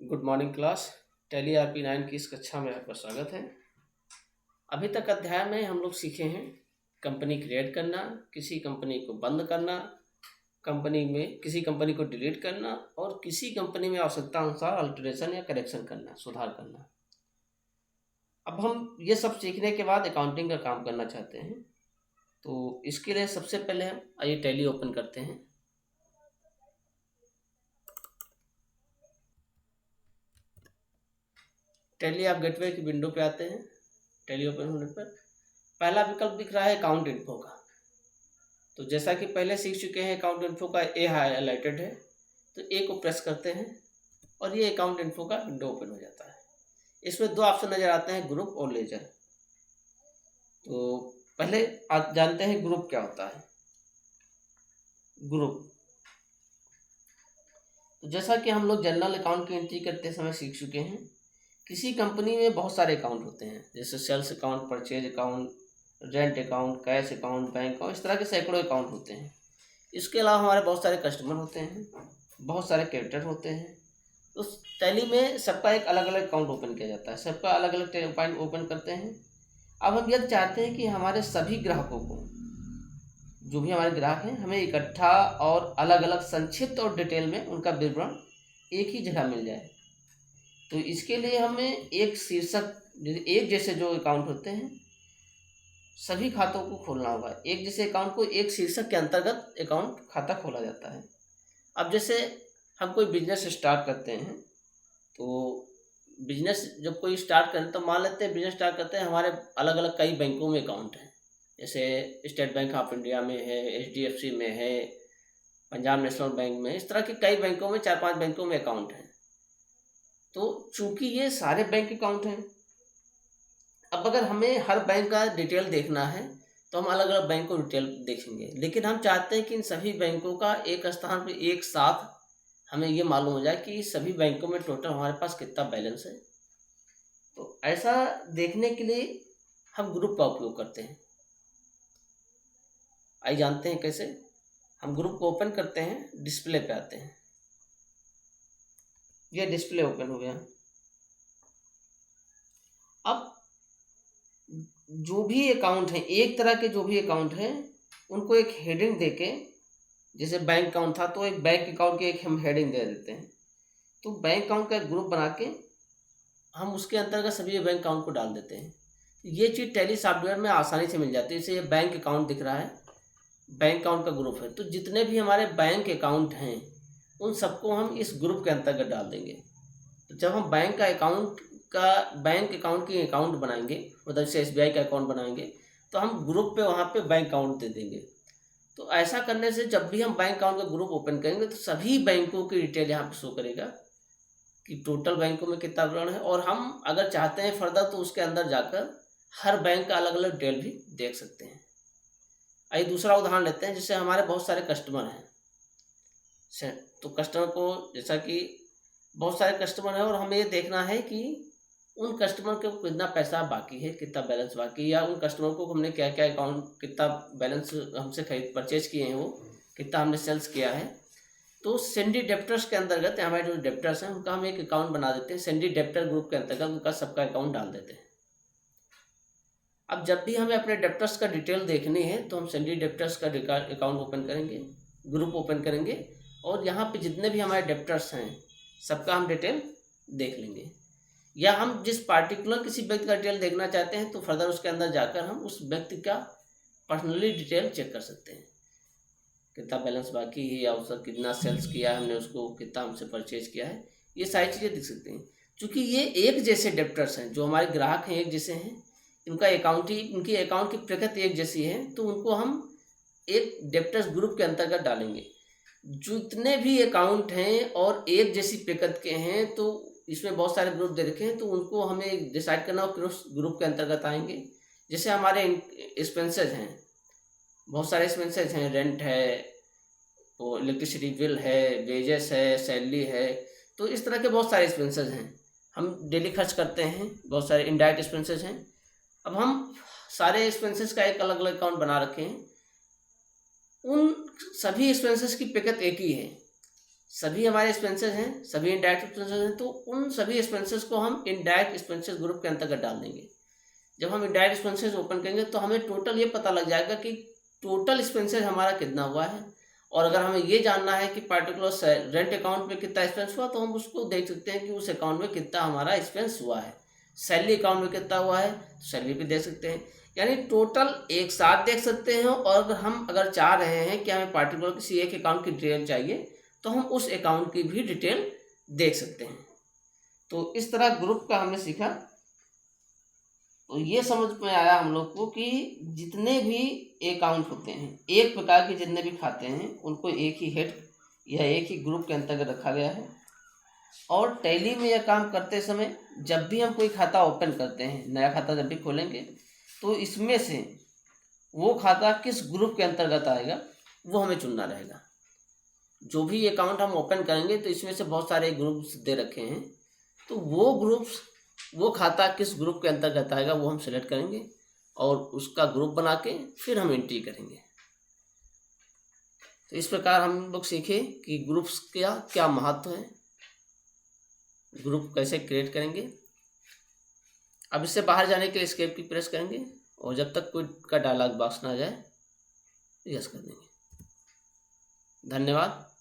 Good morning class. Tally RP 9 की इस कक्षा में आपका स्वागत है। अभी तक अध्याय में हम लोग सीखे हैं कंपनी क्रिएट करना, किसी कंपनी को बंद करना, कंपनी में किसी कंपनी को डिलीट करना और किसी कंपनी में आवश्यकता अनुसार अल्टरेशन या करेक्शन करना, सुधार करना। अब हम ये सब सीखने के बाद अकाउंटिंग का काम करना चाहते हैं, तो इसके लिए सबसे पहले हम आइए टैली ओपन करते हैं। टैली आप गेटवे की विंडो पे आते हैं। टैली ओपन होने पर पहला विकल्प दिख रहा है अकाउंट इन्फो का। तो जैसा कि पहले सीख चुके हैं, अकाउंट इन्फो का ए हाईलाइटेड है, तो ए को प्रेस करते हैं और ये अकाउंट इन्फो का विंडो ओपन हो जाता है। इसमें दो ऑप्शन नजर आते हैं, ग्रुप और लेजर। तो पहले आप जानते हैं ग्रुप क्या होता है। ग्रुप, तो जैसा कि हम लोग जनरल अकाउंट की एंट्री करते समय सीख चुके हैं, किसी कंपनी में बहुत सारे अकाउंट होते हैं, जैसे sales account, purchase account, rent account, cash account, bank account, इस तरह के सैकड़ों अकाउंट होते हैं। इसके अलावा हमारे बहुत सारे कस्टमर होते हैं, बहुत सारे क्रेडिटर होते हैं। तो टैली में सबका एक अलग अलग अकाउंट ओपन किया जाता है, सबका अलग अलग अकाउंट ओपन करते हैं। अब हम यह चाहते हैं कि हमारे सभी ग्राहकों को, जो भी हमारे ग्राहक हैं, हमें इकट्ठा और अलग अलग संक्षिप्त और डिटेल में उनका विवरण एक ही जगह मिल जाए। तो इसके लिए हमें एक शीर्षक, एक जैसे जो अकाउंट होते हैं सभी खातों को खोलना होगा। एक जैसे अकाउंट को एक शीर्षक के अंतर्गत अकाउंट खाता खोला जाता है। अब जैसे हम कोई बिजनेस स्टार्ट करते हैं, तो बिजनेस जब कोई स्टार्ट करें तो मान लेते हैं बिजनेस स्टार्ट करते हैं, हमारे अलग अलग कई बैंकों में अकाउंट हैं। जैसे स्टेट बैंक ऑफ इंडिया में है, HDFC में है, पंजाब नेशनल बैंक में, इस तरह के कई बैंकों में, 4-5 बैंकों में अकाउंट हैं। तो चूंकि ये सारे बैंक अकाउंट हैं, अब अगर हमें हर बैंक का डिटेल देखना है तो हम अलग अलग बैंक को डिटेल देखेंगे, लेकिन हम चाहते हैं कि इन सभी बैंकों का एक स्थान पर एक साथ हमें ये मालूम हो जाए कि सभी बैंकों में टोटल हमारे पास कितना बैलेंस है। तो ऐसा देखने के लिए हम ग्रुप का उपयोग करते हैं। आइए जानते हैं कैसे। हम ग्रुप को ओपन करते हैं, डिस्प्ले पे आते हैं। ये डिस्प्ले ओपन हो गया। अब जो भी अकाउंट है, एक तरह के जो भी अकाउंट हैं, उनको एक हेडिंग देके, जैसे बैंक अकाउंट था तो एक बैंक अकाउंट की एक हम हेडिंग दे देते हैं। तो बैंक अकाउंट का एक ग्रुप बना के हम उसके अंतर्गत सभी बैंक अकाउंट को डाल देते हैं। ये चीज़ टैली सॉफ्टवेयर में आसानी से मिल जाती है। जैसे ये बैंक अकाउंट दिख रहा है, बैंक अकाउंट का ग्रुप है, तो जितने भी हमारे बैंक अकाउंट हैं उन सबको हम इस ग्रुप के अंतर्गत डाल देंगे। तो जब हम बैंक अकाउंट की अकाउंट बनाएंगे, मतलब जैसे SBI का अकाउंट बनाएंगे, तो हम ग्रुप पे वहाँ पे बैंक अकाउंट दे देंगे। तो ऐसा करने से जब भी हम बैंक अकाउंट का ग्रुप ओपन करेंगे तो सभी बैंकों की डिटेल यहाँ पे शो करेगा कि टोटल बैंकों में कितना विवरण है, और हम अगर चाहते हैं फर्दर तो उसके अंदर जाकर हर बैंक का अलग अलग डिटेल भी देख सकते हैं। आइए दूसरा उदाहरण लेते हैं। जैसे हमारे बहुत सारे कस्टमर हैं, तो कस्टमर को, जैसा कि बहुत सारे कस्टमर हैं और हमें ये देखना है कि उन कस्टमर को कितना पैसा बाकी है, कितना बैलेंस बाकी है, या उन कस्टमर को हमने क्या क्या अकाउंट, कितना बैलेंस हमसे खरीद परचेज किए हैं, वो कितना हमने सेल्स किया है। तो सेंडी डेप्टर्स के अंतर्गत हमारे जो डेप्टर्स हैं उनका हम एक अकाउंट बना देते हैं। सेंडी डेप्टर ग्रुप के अंतर्गत उनका सबका अकाउंट डाल देते हैं। अब जब भी हमें अपने डेप्टर्स का डिटेल देखनी है तो हम सेंडी डेप्टर्स का अकाउंट ओपन करेंगे, ग्रुप ओपन करेंगे, और यहाँ पे जितने भी हमारे डेप्टर्स हैं सबका हम डिटेल देख लेंगे। या हम जिस पार्टिकुलर किसी व्यक्ति का डिटेल देखना चाहते हैं तो फर्दर उसके अंदर जाकर हम उस व्यक्ति का पर्सनली डिटेल चेक कर सकते हैं, कितना बैलेंस बाकी है, या उसका कितना सेल्स किया है हमने, उसको कितना हमसे परचेज किया है, ये सारी चीज़ें दिख सकती हैं। क्योंकि ये एक जैसे डेप्टर्स हैं, जो हमारे ग्राहक हैं एक जैसे हैं, इनका अकाउंट ही, इनकी अकाउंट की प्रकृति एक जैसी है, तो उनको हम एक डेप्टर्स ग्रुप के अंतर्गत डालेंगे। जितने भी अकाउंट हैं और एक जैसी प्रकृति के हैं, तो इसमें बहुत सारे ग्रुप दे रखे हैं, तो उनको हमें डिसाइड करना हो कि उस ग्रुप के अंतर्गत आएंगे। जैसे हमारे एक्सपेंसेज हैं, बहुत सारे एक्सपेंसेज हैं, रेंट है, वो इलेक्ट्रिसिटी बिल है, वेजेस है, सैलरी है, तो इस तरह के बहुत सारे एक्सपेंसेज हैं, हम डेली खर्च करते हैं, बहुत सारे इनडायरेक्ट एक्सपेंसेज हैं। अब हम सारे एक्सपेंसेस का एक अलग अलग अकाउंट बना रखे हैं। उन सभी एक्सपेंसेस की प्रकृति एक ही है, सभी हमारे एक्सपेंसेस हैं, सभी इनडायरेक्ट एक्सपेंसेस हैं, तो उन सभी एक्सपेंसेस को हम इनडायरेक्ट एक्सपेंसेस ग्रुप के अंतर्गत डाल देंगे। जब हम इनडायरेक्ट एक्सपेंसेस ओपन करेंगे तो हमें टोटल ये पता लग जाएगा कि टोटल एक्सपेंसेस हमारा कितना हुआ है। और अगर हमें ये जानना है कि पर्टिकुलर रेंट अकाउंट में कितना एक्सपेंस हुआ, तो हम उसको देख सकते हैं कि उस अकाउंट में कितना हमारा एक्सपेंस हुआ है। सैलरी अकाउंट में कितना हुआ है, तो सैलरी भी देख सकते हैं। यानी टोटल एक साथ देख सकते हैं। और अगर हम चाह रहे हैं कि हमें पार्टिकुलर किसी एक अकाउंट की डिटेल चाहिए, तो हम उस अकाउंट की भी डिटेल देख सकते हैं। तो इस तरह ग्रुप का हमने सीखा। तो ये समझ में आया हम लोग को कि जितने भी अकाउंट होते हैं, एक प्रकार के जितने भी खाते हैं, उनको एक ही हेड या एक ही ग्रुप के अंतर्गत रखा गया है। और टैली में यह काम करते समय जब भी हम कोई खाता ओपन करते हैं, नया खाता जब भी खोलेंगे, तो इसमें से वो खाता किस ग्रुप के अंतर्गत आएगा वो हमें चुनना रहेगा। जो भी अकाउंट हम ओपन करेंगे तो इसमें से बहुत सारे ग्रुप्स दे रखे हैं, तो वो खाता किस ग्रुप के अंतर्गत आएगा वो हम सेलेक्ट करेंगे और उसका ग्रुप बना के फिर हम एंट्री करेंगे। तो इस प्रकार हम लोग सीखे कि ग्रुप्स का क्या महत्व है, ग्रुप कैसे क्रिएट करेंगे। अब इससे बाहर जाने के लिए एस्केप की प्रेस करेंगे और जब तक कोई का डायलॉग बॉक्स ना आ जाए यस कर देंगे। धन्यवाद।